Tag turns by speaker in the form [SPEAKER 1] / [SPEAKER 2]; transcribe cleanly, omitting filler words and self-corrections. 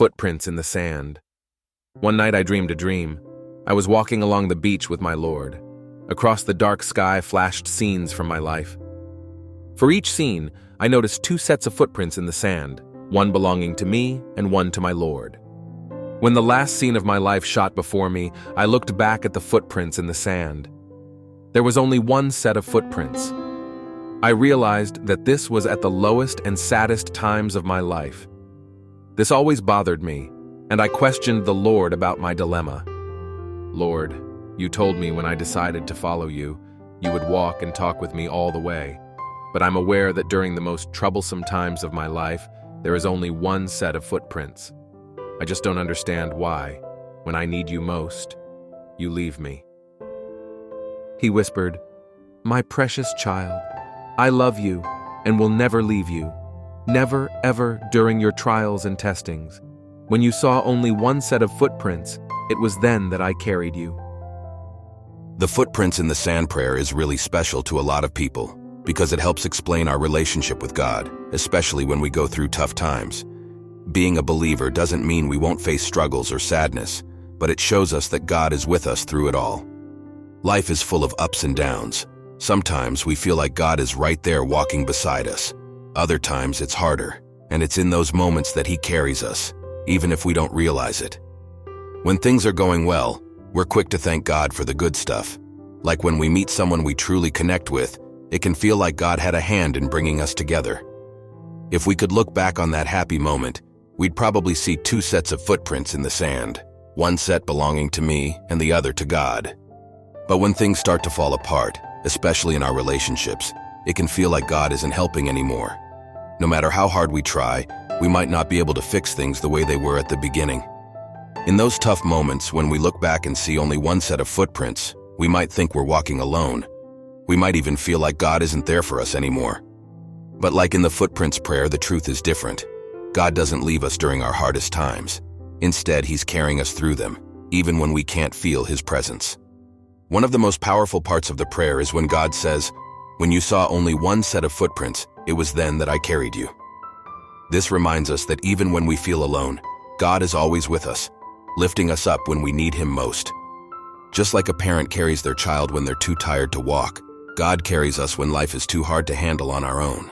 [SPEAKER 1] Footprints in the sand. One night I dreamed a dream. I was walking along the beach with my Lord. Across the dark sky flashed scenes from my life. For each scene, I noticed two sets of footprints in the sand, one belonging to me and one to my Lord. When the last scene of my life shot before me, I looked back at the footprints in the sand. There was only one set of footprints. I realized that this was at the lowest and saddest times of my life. This always bothered me, and I questioned the Lord about my dilemma. Lord, you told me when I decided to follow you, you would walk and talk with me all the way. But I'm aware that during the most troublesome times of my life, there is only one set of footprints. I just don't understand why, when I need you most, you leave me. He whispered, "My precious child, I love you and will never leave you. Never, ever during your trials and testings. When you saw only one set of footprints, it was then that I carried you."
[SPEAKER 2] The footprints in the sand prayer is really special to a lot of people because it helps explain our relationship with God, especially when we go through tough times. Being a believer doesn't mean we won't face struggles or sadness, but it shows us that God is with us through it all. Life is full of ups and downs. Sometimes we feel like God is right there walking beside us. Other times it's harder, and it's in those moments that He carries us, even if we don't realize it. When things are going well, we're quick to thank God for the good stuff. Like when we meet someone we truly connect with, it can feel like God had a hand in bringing us together. If we could look back on that happy moment, we'd probably see two sets of footprints in the sand, one set belonging to me and the other to God. But when things start to fall apart, especially in our relationships, it can feel like God isn't helping anymore. No matter how hard we try, we might not be able to fix things the way they were at the beginning. In those tough moments, when we look back and see only one set of footprints, we might think we're walking alone. We might even feel like God isn't there for us anymore. But like in the footprints prayer, the truth is different. God doesn't leave us during our hardest times. Instead, He's carrying us through them, even when we can't feel His presence. One of the most powerful parts of the prayer is when God says, "When you saw only one set of footprints, it was then that I carried you." This reminds us that even when we feel alone, God is always with us, lifting us up when we need Him most. Just like a parent carries their child when they're too tired to walk, God carries us when life is too hard to handle on our own.